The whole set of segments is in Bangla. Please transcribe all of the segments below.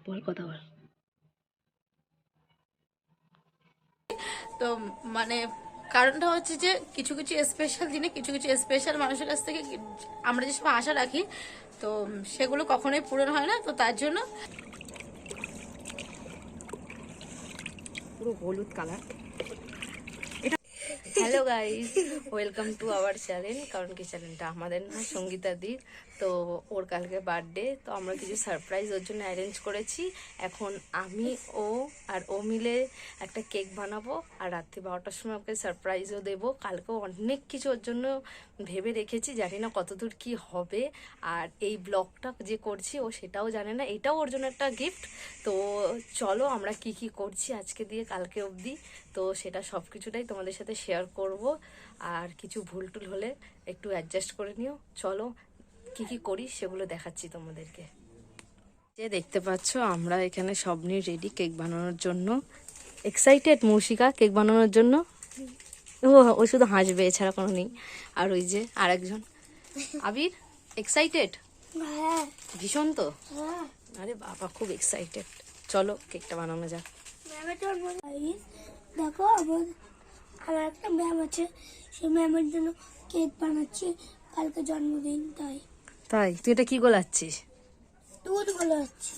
বল কথা বল। তো মানে কারণটা হচ্ছে যে কিছু কিছু স্পেশাল দিনে কিছু কিছু স্পেশাল মানুষের কাছ থেকে আমরা যেসব আশা রাখি তো সেগুলো কখনোই পূরণ হয় না, তো তার জন্য পুরো হলুদ colour. Hello guys, welcome to our channel. কারণ কি চ্যানেলটা আমাদের না, সঙ্গীতাদির। তো ওর কালকে বার্থডে, তো আমরা কিছু সারপ্রাইজ ওর জন্য অ্যারেঞ্জ করেছি। এখন আমি আর ও মিলে একটা কেক বানাবো, আর রাত্রি 12টার সময় ওকে সারপ্রাইজও দেবো। কালকেও অনেক কিছু ওর জন্য ভেবে রেখেছি, জানি না কতদূর কি হবে। আর এই ব্লগটা যে করছি ও সেটাও জানে না, এটাও ওর জন্য একটা গিফট। তো চলো আমরা কি কি করছি আজকে দিয়ে কালকে অবধি, তো সেটা সব কিছুটাই তোমাদের সাথে শেয়ার করব। আর কিছু ভুল টুল হলে একটু অ্যাডজাস্ট করে নিও। চলো কি কি করি সেগুলো দেখাচ্ছি তোমাদেরকে। যে দেখতে পাচ্ছ আমরা এখানে সব নিয়ে রেডি কেক বানানোর জন্য। এক্সাইটেড মৌসিকা কেক বানানোর জন্য? ও শুধু হাসবে, এছাড়া কোনো নেই। আর ওই যে আর একজন আবির, এক্সাইটেড? ভীষণ তো। আরে বাবা খুব এক্সাইটেড। চলো কেকটা বানানো যাক। দেখো আমার একটা ম্যাম আছে, সেই ম্যামের জন্য কেক বানাচ্ছি, কালকে জন্মদিন। তাই তুই এটা কি গোলাচ্ছিস? দুধ গোলাচ্ছি।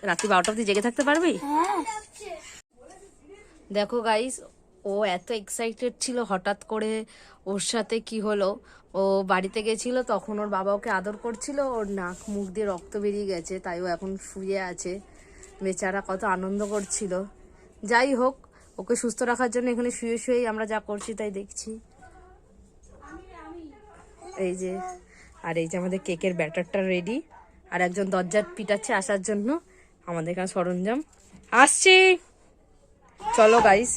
রাত্রি 12টা অবধি জেগে থাকতে পারবি? হ্যাঁ। দেখো গাইস, ও এত এক্সাইটেড ছিল, হঠাৎ করে ওর সাথে কি হলো, ও বাড়িতে গেছিল, তখন ওর বাবা ওকে আদর করছিল, ওর নাক মুখ দিয়ে রক্ত বেরিয়ে গেছে, তাই ও এখন শুয়ে আছে। বেচারা কত আনন্দ করছিল। যাই হোক, ওকে সুস্থ রাখার জন্য এখানে শুয়ে শুয়েই আমরা যা করছি তাই দেখছি। এই যে, আর এই যে আমাদের কেকের ব্যাটারটা রেডি, আর একজন দরজার পিটাচ্ছে আসার জন্য। আমাদের এখানে সরঞ্জাম আসছি। চলো গাইস,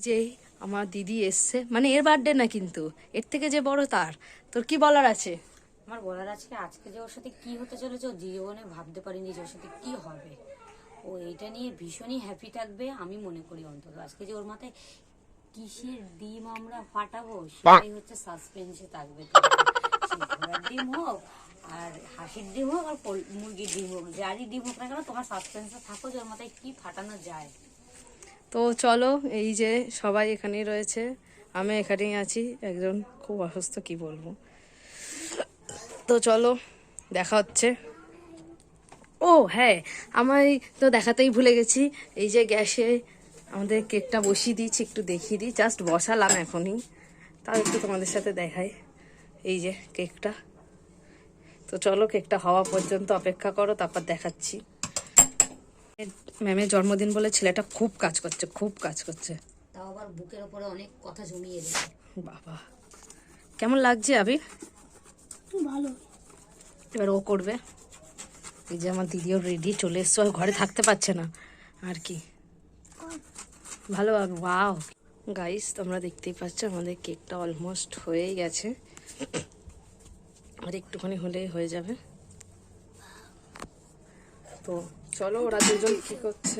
যে আমার দিদি এসছে, মানে এর বার্থডে না কিন্তু, এর থেকে যে বড় তার। তোর কি বলার আছে? আমার বলার আজকে যে ওর সাথে কি হতে চলেছে ও জীবনে ভাবতে পারিনি যে ওর সাথে কি হবে। ও এটা নিয়ে ভীষণই হ্যাপি থাকবে আমি মনে করি। অন্তত আজকে যে ওর মাথায় কিসের ডিম আমরা ফাটাবো সেটাই হচ্ছে সাসপেন্সে থাকবে। ঘোড়ার ডিম হোক আর হাসির ডিম হোক আর মুরগির ডিম হোক, যারই ডিম হোক না কেন তোমার সাসপেন্সে থাকো যে ওর মাথায় কি ফাটানো যায়। তো চলো, এই যে সবাই এখানেই রয়েছে, আমি এখানেই আছি, একজন খুব অসুস্থ, কি বলবো। তো চলো দেখা হচ্ছে। ও হ্যাঁ, আমি তো দেখাতেই ভুলে গেছি, এই যে গ্যাসে আমাদের কেকটা বসিয়ে দিয়েছি, একটু দেখিয়ে দিই। জাস্ট বসালাম এখনই, তাও একটু তোমাদের সাথে দেখাই। এই যে কেকটা। তো চলো কেকটা হওয়া পর্যন্ত অপেক্ষা করো, তারপর দেখাচ্ছি। ম্যামের জন্মদিন বলে ছেলেটা খুব কাজ করছে, খুব কাজ করছে। তাও আবার বুকের ওপরে অনেক কথা জমিয়ে দেবে। বাবা কেমন লাগছে আবির? ভালো। এবার ও করবে। এই যে আমার দিদিও রেডি, চলে এসছো, আর ঘরে থাকতে পারছে না আর কি। ভালো। ওয়াও গাইস, তোমরা দেখতেই পাচ্ছ আমাদের কেকটা অলমোস্ট হয়েই গেছে, আর একটুখানি হলেই হয়ে যাবে। তো চলো, ওরা দুজন কি করছে।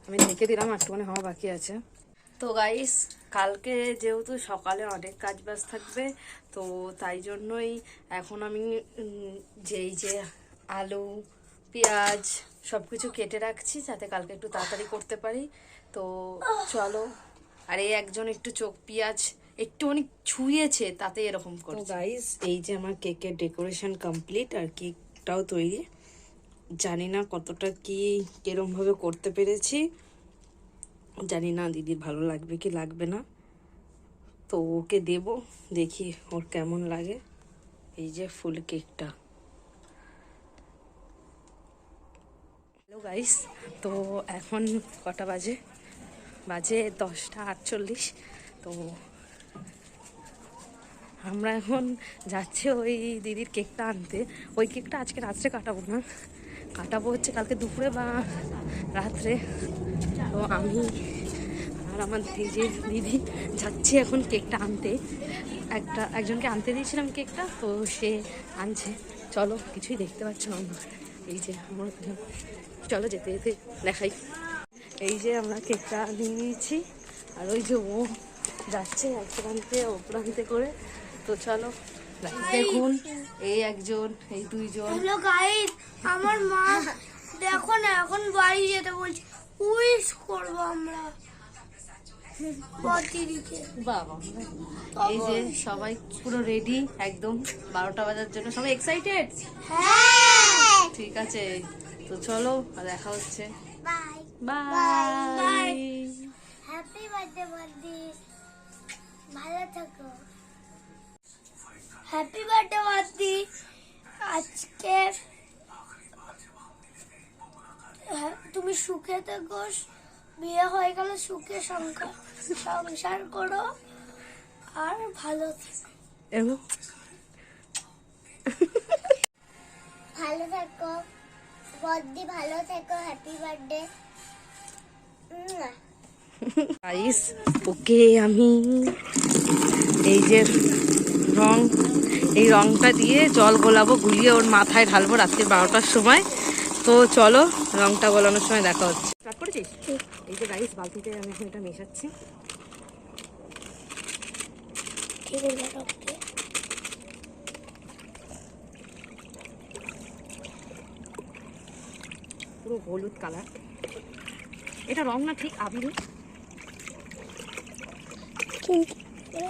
আমি ঢেকে দিলাম, একটুখানি হওয়া বাকি আছে। তো গাইস, কালকে যেহেতু সকালে অনেক কাজ বাজ থাকবে, তো তাই জন্যই এখন আমি যেই যে আলু পেঁয়াজ সব কিছু কেটে রাখছি, যাতে কালকে একটু তাড়াতাড়ি করতে পারি। তো চলো। আর এই একজন একটু চোখ পেঁয়াজ একটু অনেক ছুঁয়েছে, তাতে এরকম করছে। তো গাইস, এই যে আমার কেকের ডেকোরেশন কমপ্লিট, আর কেকটাও তৈরি। জানি না কতটা কি কিরম ভাবে করতে পেরেছি, জানি না দিদির ভালো লাগবে কি লাগবে না। তো ওকে দেব, দেখি ওর কেমন লাগে। এই যে ফুল কেকটা। হ্যালো গাইস, তো এখন কটা বাজে? বাজে 10:48। তো আমরা এখন যাচ্ছি ওই দিদির কেকটা আনতে। ওই কেকটা আজকে রাত্রে কাটাবো না, কাটাবো হচ্ছে কালকে দুপুরে বা রাত্রে। তো আমি আর আমার দিদি যাচ্ছি এখন কেকটা আনতে। একজনকে আনতে দিয়েছিলাম কেকটা, তো সে আনছে। চলো, কিছুই দেখতে পাচ্ছ না। এই যে আমার, চলো যেতে যেতে দেখাই। এই যে আমরা কেকটা নিয়ে নিয়েছি, আর ওই যে ও যাচ্ছে এক প্রান্তে ও প্রান্তে করে। তো চলো দেখুন এই একজন, এই দুইজন। হ্যালো গাইস, আমার মা দেখো না এখন বাড়ি যেতে বলছে, উইশ করবো আমরা বদিদিকে। বাবা, এই যে সবাই পুরো রেডি একদম 12টা বাজার জন্য। সবাই এক্সাইটেড? হ্যাঁ, ঠিক আছে, তো চলো দেখা হচ্ছে। Bye bye. হ্যাপি বার্থডে বদি, ভালো থাকো। হ্যাপি বার্থডে বদি। আজকে তুমি সুখে থাকো, বিয়ে হয়ে গেল সুখে সংসার করো আর ভালো থেকো। ভালো থাকো বদি, ভালো থেকো। Happy birthday. গাইস, ওকে আমি এই যে এই রংটা দিয়ে জল গোলাবো, গুলিয়ে ওর মাথায় ঢালবো রাত্রি 12টার সময়। তো চলো, রংটা গোলানোর সময় দেখা হচ্ছে। স্টার্ট করেছিস? এই যে গাইস, বালতিতে আমি এখন এটা মেশাচ্ছি। পুরো হলুদ কালার। এটা রং না, ঠিক আবির।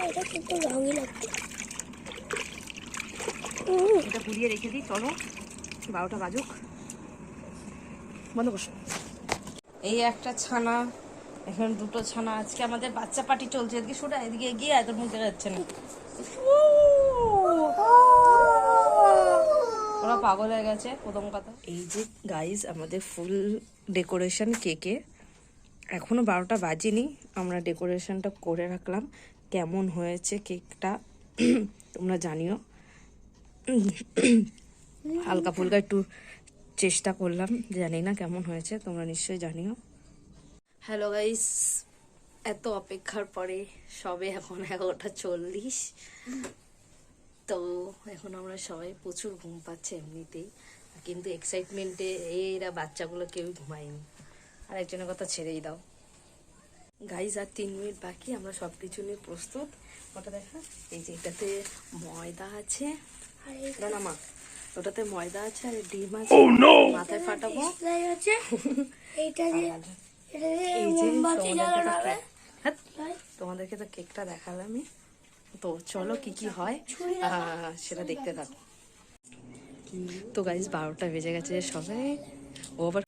এটা কিন্তু রঙই লাগছে। এটা গুলিয়ে রেখে দিই, চলো 12টা বাজুক। বন্ধ করো। এই একটা ছানা, এখন দুটো ছানা। আজকে আমাদের বাচ্চা পার্টি চলছে। এদিকে শোনা, এদিকে এগিয়ে এত মুখ দেখা যাচ্ছে না। ওরা পাগল হয়ে গেছে প্রথম কথা। এই যে গাইজ, আমাদের ফুল ডেকোরেশন কেকে। এখনো 12টা বাজেনি, আমরা ডেকোরেশনটা করে রাখলাম। কেমন হয়েছে কেকটা তোমরা জানিও। হালকা ফুলকা একটু চেষ্টা করলাম, জানি না কেমন হয়েছে, তোমরা নিশ্চয়ই জানিও। হ্যালো গাইস, এত অপেক্ষার পরে সবে এখন 11:40। তো এখন আমরা সবাই প্রচুর ঘুম পাচ্ছে এমনিতেই, কিন্তু এক্সাইটমেন্টে এরা বাচ্চাগুলো কেউই ঘুমায়নি। আর একজনের কথা ছেড়েই দাও গাইস, আর 3 মিনিট বাকি, আমরা সব কিছু নিয়ে প্রস্তুত। ওটা দেখা, এই যে এটাতে ময়দা আছে, না মা, ওটাতে ময়দা আছে আর ডিম আছে। মাথায় ফাটাবো। এইটা দিয়ে এই যে মোমবাতি জ্বালানো হবে। তোমাদেরকে তো কেকটা দেখালামই। তো চলো কি কি হয় সেটা দেখতে থাকো। তো গাইস, 12টা বেজে গেছে সবে। ও আবার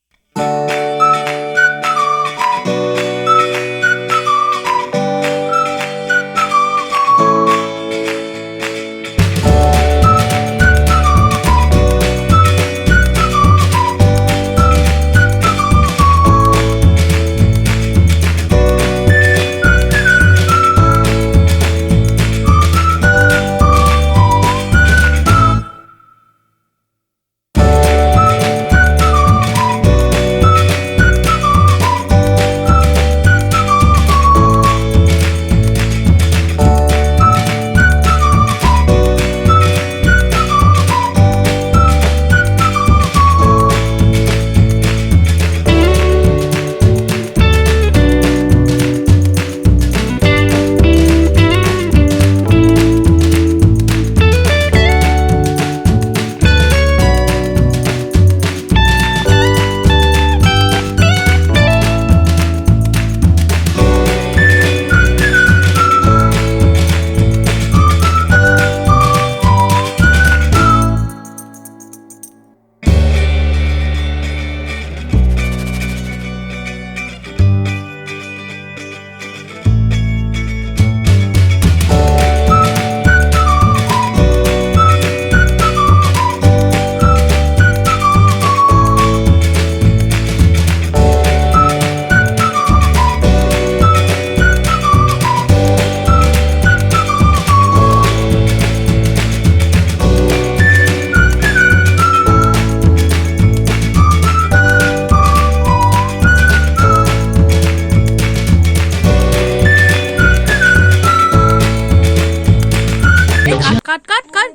cut cut cut.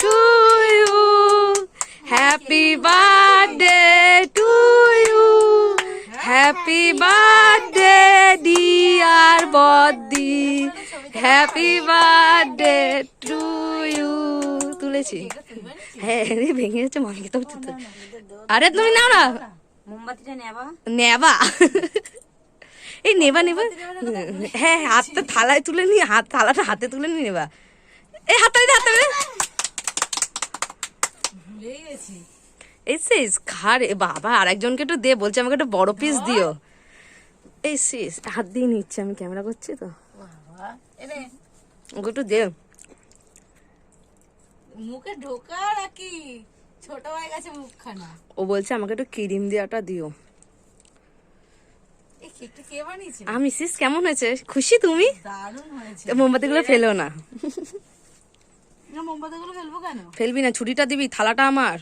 To you, happy birthday to you, happy birthday dear বদ্দি, হ্যাপি বার্থডে টু ইউ। পেয়েছি। হ্যাঁ রে ভেঙে গেছে, মাকে তো আরে তুমি নাও না মোমবাতিটা নেবা। নেবা এই নেবা নেবা, হ্যাঁ হাতটা থালায় তুলে নি, থালাটা হাতে তুলে নি নেবা। এই হাতে এই শেষ খা রে বাবা, আর একজনকে একটু দে, বলছে আমাকে একটু বড় পিস দিও। এই শেষ হাত দিয়ে নিচ্ছে, আমি ক্যামেরা করছি তো, ওকে একটু দে। মুখে ঢোকা নাকি ছোট হয়ে গেছে মুখখানা। ও বলছে আমাকে একটু ক্রিম দেওয়াটা দিও। এই কেকটা কে বানিয়েছে? আমি শেষ কেমন হয়েছে, খুশি তুমি? দারুণ হয়েছে। মোমবাতিগুলো ফেলো না। না মোমবাতিগুলো ফেলবো কেন? ফেলবি না, ছুরিটা দিবি, থালাটা আমার।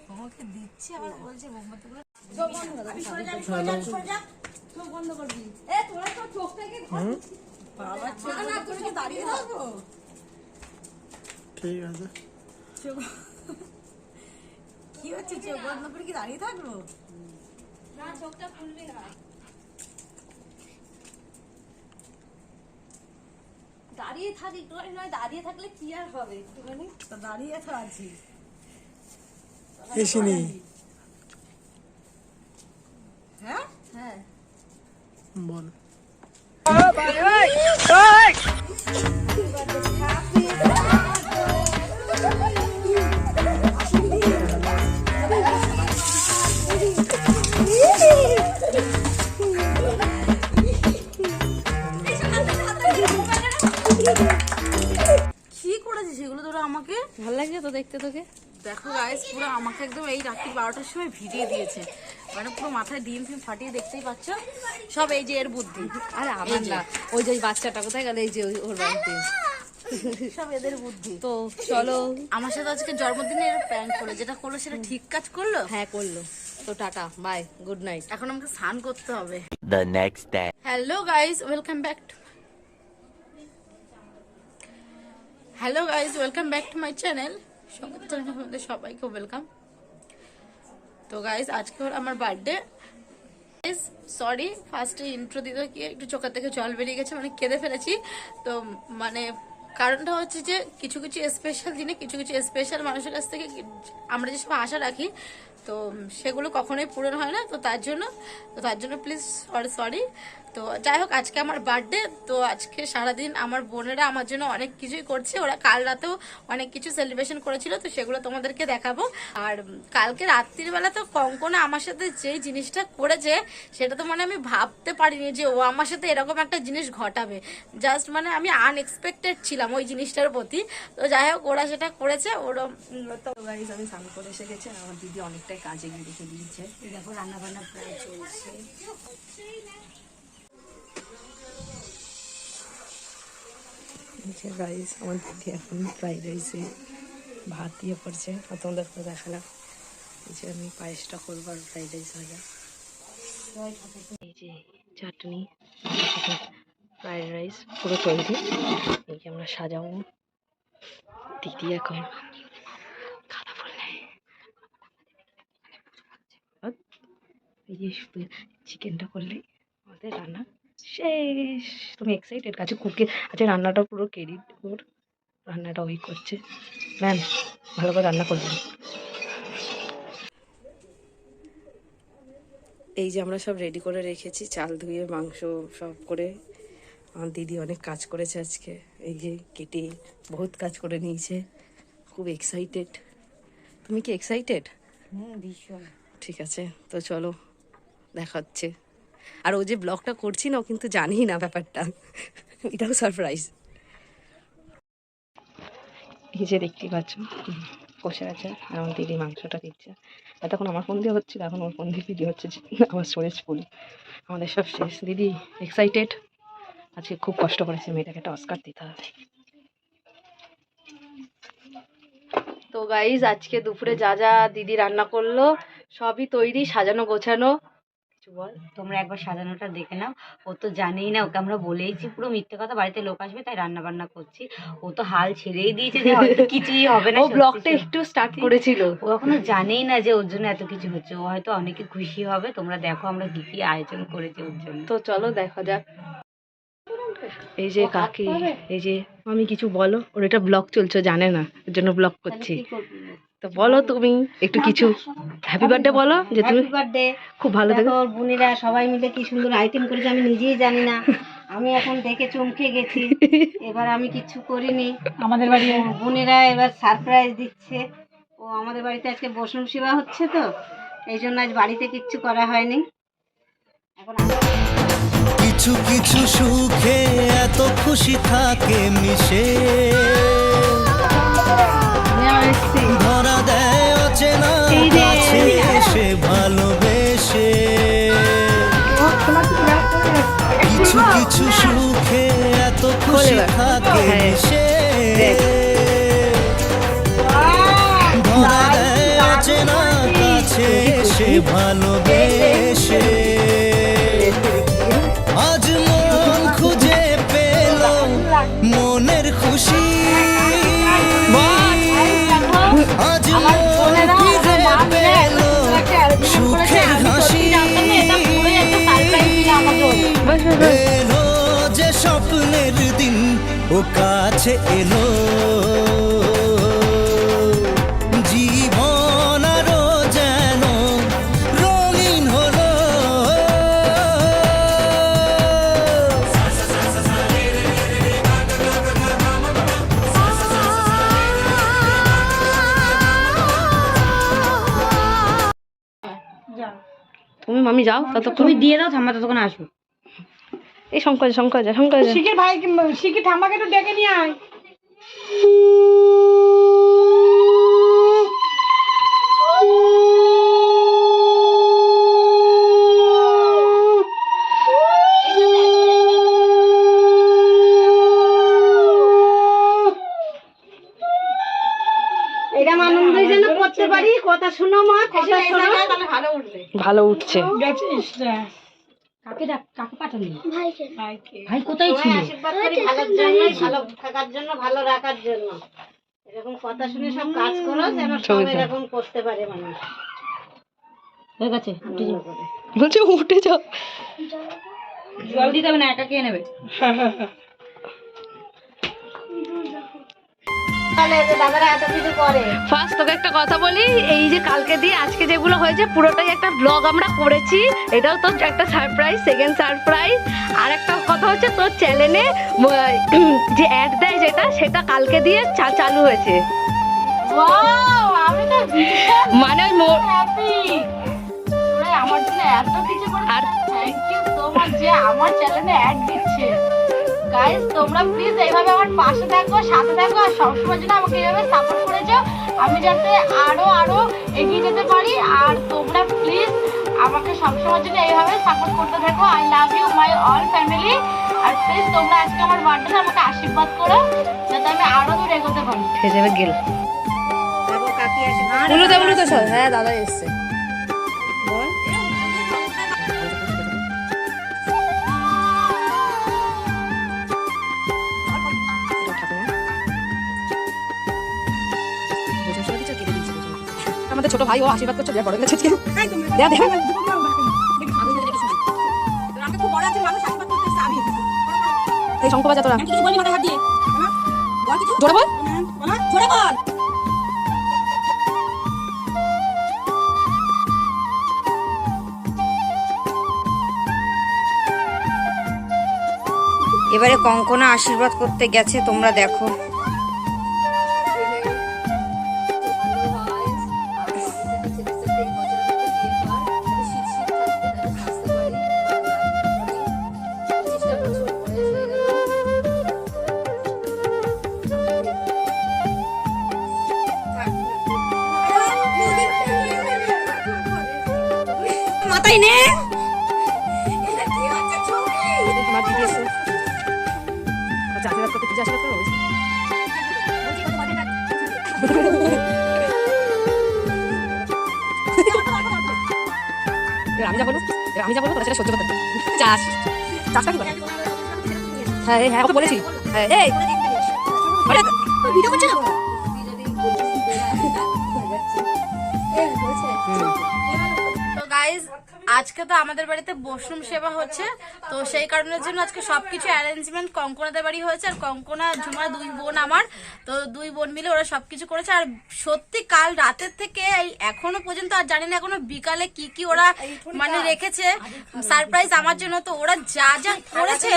তোমাকে দিচ্ছি আবার বলছে মোমবাতিগুলো। বাবা ছোট না, তুমি কি দাঁড়িয়ে থাকবো? ঠিক আছে। কি হচ্ছে, চোখ বন্ধ করে কি দাঁড়িয়ে থাকবো? দাঁড়িয়ে থাক একটুখানি, নয় দাঁড়িয়ে থাকলে কি আর হবে একটুখানি। তো দাঁড়িয়ে তো আছি। এসিনি হ্যাঁ হ্যাঁ বল। কি করেছিস সেগুলো তোরা আমাকে? ভালো লাগছে তো দেখতে তোকে? দেখো গাইস, পুরো আমাকে একদম এই রাত্রি 12টার সময় ভিডিও দিয়েছে, মানে পুরো মাথায় ডিম ফিম ফাটিয়ে, দেখতেই পাচ্ছ। সব এই যে এর বুদ্ধি, আরে আমার না, ওই যে ওই বাচ্চাটা কোথায় গেল, এই যে ওর বাড়িতে। সব এদের বুদ্ধি। তো চলো, আমার সাথে আজকে জন্মদিনে এর প্র্যাঙ্ক করলো, যেটা করলো সেটা ঠিক কাজ করলো। হ্যাঁ করলো। তো টাটা বাই, গুড নাইট। এখন আমাকে স্নান করতে হবে। The next day. Hello guys, welcome back to my channel. সঙ্গীত চ্যানেলে আপনাদের সবাইকে ওয়েলকাম। তো গাইস আজকে ওর আমার বার্থডে। সরি, ফার্স্টে ইন্ট্রো দিতে গিয়ে একটু চোখের থেকে জল বেরিয়ে গেছে, মানে কেঁদে ফেলেছি। তো মানে কারণটা হচ্ছে যে কিছু কিছু স্পেশাল দিনে কিছু কিছু স্পেশাল মানুষের কাছ থেকে আমরা যেসব আশা রাখি, তো সেগুলো কখনোই পূরণ হয় না। তো তার জন্য প্লিজ সরি। তো যাই হোক, আজকে আমার বার্থডে। তো আজকে সারাদিন আমার বোনেরা আমার জন্য অনেক কিছুই করছে। ওরা কাল রাতেও অনেক কিছু সেলিব্রেশন করেছিল, তো সেগুলো তোমাদেরকে দেখাবো। আর কালকে রাত্রির বেলা তো কঙ্কনা আমার সাথে যেই জিনিসটা করেছে, সেটা তো মানে আমি ভাবতে পারিনি যে ও আমার সাথে এরকম একটা জিনিস ঘটাবে। জাস্ট মানে আমি আনএক্সপেক্টেড ছিলাম ওই জিনিসটার প্রতি। তো যাই হোক, ওরা সেটা করেছে। ওরা তো গাইস আমি স্নান করে এসে গেছি, আর আমার দিদি অনেকটাই কাজে গিয়ে রেখে দিয়েছে। দেখো রান্না বান্না প্রায় চলছে। গাইস আমার দিদি এখন ফ্রাইড রাইসে ভাত দিয়ে পড়ছে, আর তোমাদের তো দেখালাম। এই যে আমি পায়েসটা করবো, আর ফ্রাইড রাইস ভাজা, এই যে চাটনি, ফ্রাইড রাইস পুরো তৈরি। এই যে আমরা সাজাবো, দিদি এখন খাতা বললে। এই যে চিকেনটা করলে আমাদের রান্না শেষ। তুমি এক্সাইটেড? কাছে কুকে আচ্ছা, রান্নাটা পুরো ক্রেডিট ওর, রান্নাটা ওই করছে। ম্যাম ভালো করে রান্না করবেন। এই যে আমরা সব রেডি করে রেখেছি, চাল ধুয়ে মাংস সব করে। আমার দিদি অনেক কাজ করেছে আজকে, এই যে কেটে বহুত কাজ করে নিয়েছে। খুব এক্সাইটেড। তুমি কি এক্সাইটেড? ভীষণ। ঠিক আছে, তো চলো দেখা হচ্ছে। আর ও যে ব্লগটা করছি না, ও কিন্তু জানি না ব্যাপারটা, এটাও সারপ্রাইজ। এই যে দেখতে পাচ্ছ বসে আছে, আর আমার দিদি মাংসটা দিচ্ছে। তখন আমার ফোন দিয়ে হচ্ছিল, এখন ওর ফোন দিয়ে ভিডিও হচ্ছে। আমার স্টোরেজ ফুল, আমাদের সব শেষ। দিদি এক্সাইটেড? আজকে খুব কষ্ট করেছে, মেয়েটাকে একটা অস্কার দিতে হবে। তো গাইজ আজকে দুপুরে যা যা দিদি রান্না করলো সবই তৈরি, সাজানো গোছানো। কিছু বল। তোমরা একবার সাজানোটা দেখে নাও। ও তো জানেই না, ওকে আমরা বলেইছি পুরো মিথ্যে কথা, বাড়িতে লোক আসবে তাই রান্না বান্না করছি। ও তো হাল ছেড়েই দিয়েছে যে হয়তো কিছুই হবে না। ও ব্লগটা একটু স্টার্ট করেছিল, ও এখনো জানেই না যে ওর জন্য এত কিছু হচ্ছে। ও হয়তো অনেকে খুশি হবে। তোমরা দেখো আমরা কি কি আয়োজন করেছি ওর জন্য। তো চলো দেখা যাক। এই যে কাকি, এই যে আমি কিছু বলো, ওর এটা ব্লগ চলছে জানে না, এর জন্য ব্লগ করছি। তো বলো তুমি একটু কিছু, হ্যাপি বার্থডে বলো যে তুমি বার্থডে খুব ভালো দেখো থেকো। ওর বোনেরা সবাই মিলে কি সুন্দর আইটেম করেছে, আমি নিজেই জানি না। আমি এখন দেখে চমকে গেছি। এবার আমি কিচ্ছু করিনি, আমাদের বাড়ি বোনেরা এবার সারপ্রাইজ দিচ্ছে। ও আমাদের বাড়িতে আজকে বৈষ্ণব সেবা হচ্ছে, তো এই জন্য আজ বাড়িতে কিচ্ছু করা হয়নি। এখন কিছু কিছু সুখে এত খুশি থাকে মিশে, ধরা দেয় অচেনা কাছে এসে ভালোবেসে। কিছু কিছু সুখে এত খুশি থাকে মিশে, ধরা দেয় অচেনা কাছে এসে ভালোবেসে। আজ মন খুঁজে পেল মনের খুশি, আজ মন ফিরে পেল সুখের হাসি। এলো যে স্বপ্নের দিন ও কাছে এলো, জীবন আরো যেন রঙিন হলো। তুমি মামি যাও ততক্ষণ, তুমি দিয়ে দাও, ঠাম্মা ততক্ষণ আসবো। এই শঙ্কর শঙ্কর যা, শঙ্কর যা। শিখির ভাই, শিখির ঠাম্মাকে একটু ডেকে নিয়ে আয়। এটা আনন্দই যেন করতে পারি। কথা শুনো মা, কথা শোনো। ভালো উঠছে। কাকে ডাক, কাকে পাঠালি? ভাইকে ভাই কোথায় ছিল? আশীর্বাদ করি ভালোর জন্য, ভালো থাকার জন্য, ভালো রাখার জন্য। এরকম কথা শুনে সব কাজ করো, যেন সব এরকম করতে পারে মানুষ। হয়ে গেছে, বলছে উঠে যাও। জল দিতে হবে না, একা খেয়ে নেবে। দাদারা এত কিছু করে। ফার্স্ট তোকে একটা কথা বলি, এই যে কালকে দিয়ে আজকে যেগুলো হয়েছে পুরোটাই একটা ব্লগ আমরা করেছি, এটাও তো একটা সারপ্রাইজ, সেকেন্ড সারপ্রাইজ। আর একটা কথা হচ্ছে তোর চ্যানেলে যে অ্যাড দেয় যেটা, সেটা কালকে দিয়ে চালু হয়েছে। আমি তো মানে ওই হ্যাপি, আমার জন্য এত কিছু করে। আর থ্যাংক ইউ সো মাচ যে আমার চ্যানেলে অ্যাড দিচ্ছে। গাইস তোমরা প্লিজ এইভাবে আমার পাশে থাকো, সাথে থাকো, আর সবসময় জন্য আমাকে এইভাবে সাপোর্ট করেছো, আমি যাতে আরো আরো এগিয়ে যেতে পারি। আর তোমরা প্লিজ আমাকে সবসময় জন্য এইভাবে সাপোর্ট করতে থাকো। I love you my all family. আর প্লিজ তোমরা আজকে আমার বার্থডেতে আমাকে আশীর্বাদ করো, যাতে আমি আরো দূর এগোতে পারি। খেয়ে যাবে গেল। দেখো কাকি আসে। বলুতে সব, হ্যাঁ দাদা এসছে। আমাদের ছোট ভাই ও আশীর্বাদ করছে, বড় গেছে এই শঙ্খ বাজা তোরা জোরে বল। এবারে কঙ্কনা আশীর্বাদ করতে গেছে, তোমরা দেখো। মাথায় নে। আমার দিদি এসে আশীর্বাদ করতে, কি আশীর্বাদ করবো? আমি যা বলবো তোরা সেটা সহ্য করতে চাস। চাষটা কি বলে? হ্যাঁ হ্যাঁ ওকে বলেছি। হ্যাঁ এই ভিডিও করছে না। তো গাইজ আজকে তো আমাদের বাড়িতে বৈষ্ণব সেবা হচ্ছে, তো সেই কারণের জন্য আজকে সবকিছু অ্যারেঞ্জমেন্ট কঙ্কনাদের বাড়ি হয়েছে। আর কঙ্কনা ঝুমা 2 বোন আমার, তো 2 বোন মিলে ওরা সবকিছু করেছে। আর সত্যি কাল রাতের থেকে এখনো পর্যন্ত আর জানি না এখনো বিকালে কি কি ওরা মানে রেখেছে সারপ্রাইজ আমার জন্য। তো ওরা যা যা করেছে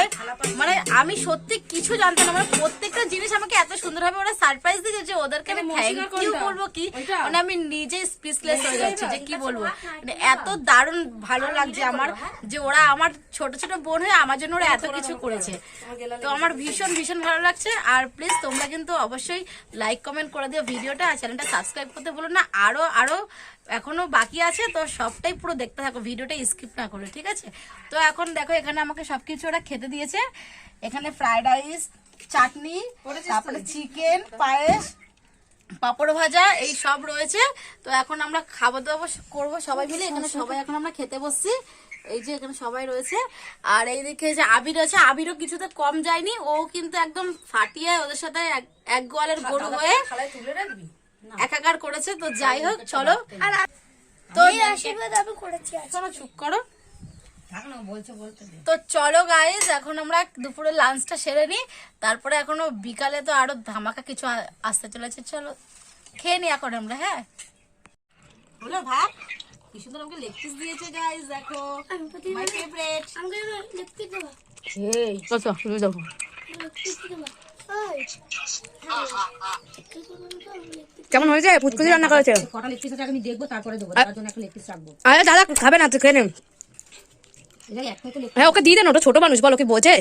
মানে আমি সত্যি কিছু জানতাম না, মানে প্রত্যেকটা জিনিস আমাকে এত সুন্দরভাবে ওরা সারপ্রাইজ দিয়েছে যে ওদেরকে আমি থ্যাংক ইউ বলবো কি, মানে আমি নিজে স্পিচলেস হয়ে যাচ্ছি যে কি বলবো। মানে এত দারুণ ভালো লাগছে আমার যে ওরা আমার ছোট ছোট বোন হয়ে আমার জন্য ওরা এত কিছু করেছে। তো আমার ভীষণ ভীষণ ভালো লাগছে। আর প্লিজ তোমরা কিন্তু অবশ্যই লাইক কমেন্ট করে দিও ভিডিওটা, আর চ্যানেলটা সাবস্ক্রাইব করতে বলো না। আরো এখনো বাকি আছে, তো সবটাই পুরো দেখতে থাকো, ভিডিওটা স্কিপ না করে, ঠিক আছে? তো এখন দেখো এখানে আমাকে সবকিছু ওরা খেতে দিয়েছে। এখানে ফ্রাইড রাইস, চাটনি, তারপরে চিকেন, পায়েস, পাপড় ভাজা, এই সব রয়েছে। তো এখন আমরা খাবার দাবার করবো সবাই মিলে। এখানে সবাই এখন আমরা খেতে বসছি, এই যে এখানে সবাই রয়েছে। আর এইদিকে যে আবির আছে, আবিরও কিছুতে কম যায়নি, ও কিন্তু একদম ফাটিয়ে ওদের সাথে এক গোয়ালের গরু হয়ে একাকার করেছে। তো যাই হোক চলো, তো আশীর্বাদ আমি করেছি। চলো চুপ করো। তো চলো গাইজ, এখন আমরা দুপুরে লাঞ্চটা সেরে নিই, তারপরে এখনো বিকালে তো আরো ধামাকা কিছু আসতে চলেছে। চলো খেয়ে নি এখন আমরা। হ্যাঁ বলো ভাত কি সুন্দর আমাকে লেগ পিস দিয়েছে গাইজ, দেখো মাই ফেভারিট। আমাকে লিখতে দেবো, এই কত তুমি দেখো লিখতে দেবো। কেমন হয়েছে? পুচকুচি রান্না করেছে। কটা লেগ পিস আছে আমি দেখবো, তারপরে দেবো। তার জন্য একটা লেগ পিস রাখবো। আরে দাদা খাবে না, তুই খেয়ে নে। এটা একটাই তো লেগ হ্যাঁ ওকে দিয়ে দেন, ওটা ছোট মানুষ, বলো কি বোঝে।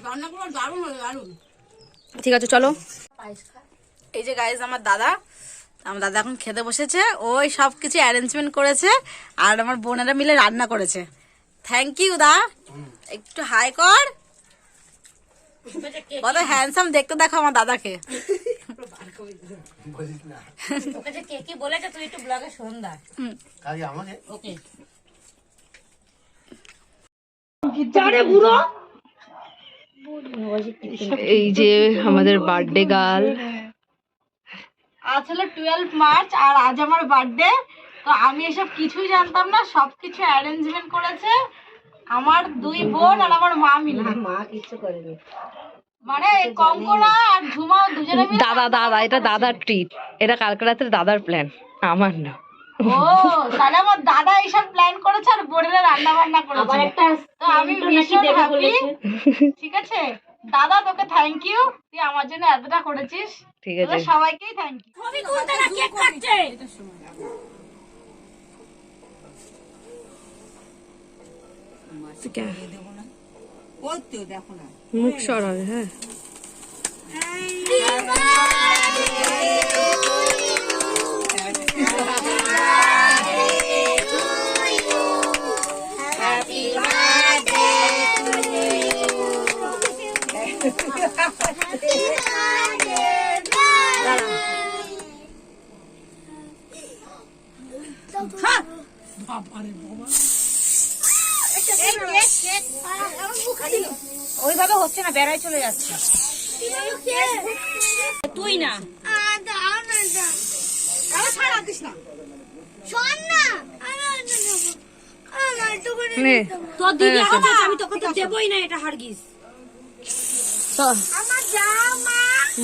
রান্নাগুলো দারুণ হলো, দারুণ। ঠিক আছে চলো। এই যে গাইজ আমার দাদা এখন খেতে বসেছে, ওই সব কিছু অ্যারেঞ্জমেন্ট করেছে আর আমার বোনেরা মিলে রান্না করেছে। থ্যাংক ইউ দা, একটু হাই কর, কত হ্যান্ডসাম দেখতে দেখো আমার দাদাকে। ওকে যে কে কি বলেছে তুই একটু ব্লগে শোন দা। ওকে এই যে আমাদের বার্থডে গার্ল, আজ হলো 12 মার্চ আর আজ আমার বার্থডে। তো আমি এসব কিছুই জানতাম না, সবকিছু অ্যারেঞ্জমেন্ট করেছে আমার 2 বোন আর আমার মা মিলে। মা কিছু করেনি। মানে কঙ্কনা আর ঝুমা দুজনে মিলে। দাদা এটা দাদার ট্রিট, এটা কালকে রাতের দাদার প্ল্যান, আমার না। ও তাহলে আমার দাদা এইসব প্ল্যান করেছে আর বোনেরা রান্না বান্না করেছে। তো আমি ভীষণ হ্যাপি। ঠিক আছে দাদা, তোকে থ্যাংক ইউ, তুই আমার জন্য এতটা করেছিস। ঠিক আছে সবাইকেই থ্যাংক ইউ। কেক কাটছে। মুখ সরাবে। হ্যাঁ ওইভাবে হচ্ছে না, বেড়াই চলে যাচ্ছে। তুই না নে তোর দিদি আছে, আমি তোকে তো দেবই না, এটা হারগিস।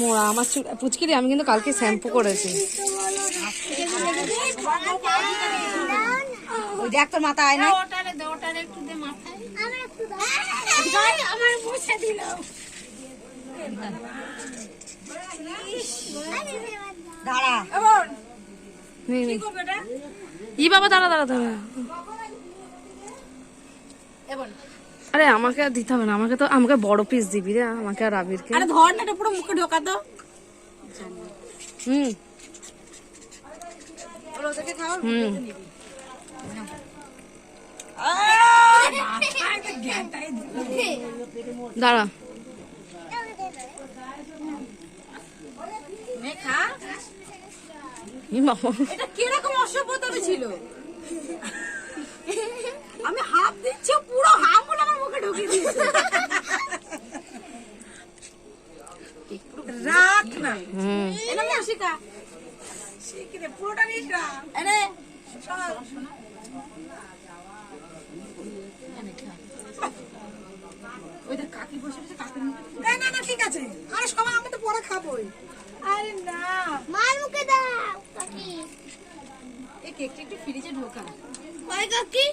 মোড়া আমার পুচকিরি, আমি কিন্তু কালকে শ্যাম্পু করেছি। ওই দেখ তোর মাথা আয় না। আমার মুছে দিল। দাঁড়া ই বাবা দাঁড়া। আরে আমাকে আর দিতে হবে না, আমাকে বড় পিস দিবি রে, আমাকে আর আবিরকে। আরে ধর না, এটা পুরো মুখে ঢোকা তো। হুম দাঁড়া। এটা কিরকম অসভ্যতা ছিল, আমি হাফ দিচ্ছি পুরো হাফ গুলো আমার মুখে ঢুকিয়ে দিয়েছে। রাখ না এটা মশিকা শিখরে পুরোটা নিস না। আরে ওই যে কাকি বসে বসে কাকি না না না ঠিক আছে, আরে সবাই আমি তো পরে খাবোই। আরে না, মার মুখে দাও কাকি। এই কেকটা একটু ফ্রিজে ঢোকা। ওই কাকি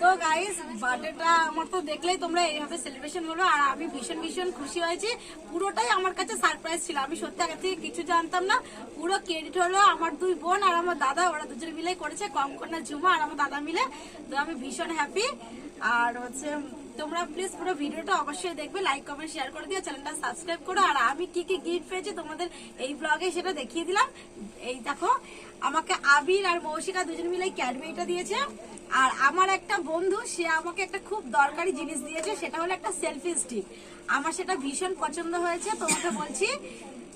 তো গাইস বার্থডেটা আমার তো দেখলেই তোমরা এইভাবে সেলিব্রেশন হলো, আর আমি ভীষণ ভীষণ খুশি হয়েছি। পুরোটাই আমার কাছে সারপ্রাইজ ছিল, আমি সত্যি আগে থেকে কিছু জানতাম না। পুরো ক্রেডিট হলো আমার দুই বোন আর আমার দাদা, ওরা দুজন মিলে করেছে, কঙ্কনা ঝুমা আর আমার দাদা মিলে। তো আমি ভীষণ হ্যাপি। আর হচ্ছে তোমরা প্লিজ পুরো ভিডিওটা অবশ্যই দেখবে, লাইক কমেন্ট শেয়ার করে দিও, চ্যানেলটা সাবস্ক্রাইব করো। আর আমি কি কি গিফট পেয়েছি তোমাদের এই ব্লগে সেটা দেখিয়ে দিলাম। এই দেখো, আমাকে আবির আর মৌসিকা দুজন মিলে ক্যাডবেরিটা দিয়েছে। আর আমার একটা বন্ধু, সে আমাকে একটা খুব দরকারি জিনিস দিয়েছে, সেটা হলো একটা সেলফি স্টিক। আমার সেটা ভীষণ পছন্দ হয়েছে, তোমাকে বলছি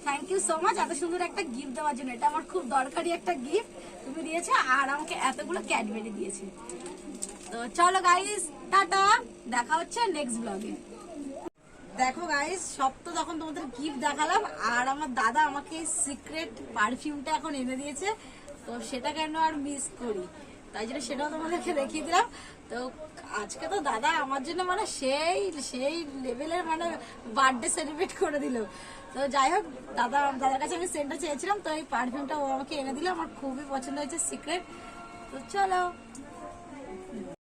থ্যাংক ইউ সো মাচ এত সুন্দর একটা গিফট দেওয়ার জন্য। এটা আমার খুব দরকারি একটা গিফট তুমি দিয়েছো, আর আমাকে এতগুলো ক্যাডবেরি দিয়েছে। তো চলো গাইস, টাটা, দেখা হচ্ছে নেক্সট ব্লগে। দেখো গাইস, সব তো তখন তোমাদের গিফট দেখালাম, আর আমার দাদা আমাকে সিক্রেট পারফিউমটা এখন এনে দিয়েছে। তো সেটা কেন আর মিস করি, তাই জন্য সেটাও তোমাদেরকে দেখিয়ে দিলাম। তো আজকে তো দাদা আমার জন্য মানে সেই লেভেলের মানে বার্থডে সেলিব্রেট করে দিল। তো যাই হোক, দাদার কাছে আমি সেন্টটা চেয়েছিলাম, তো এই পারফিউমটা ও আমাকে এনে দিল, আমার খুবই পছন্দ হয়েছে, সিক্রেট। তো চলো।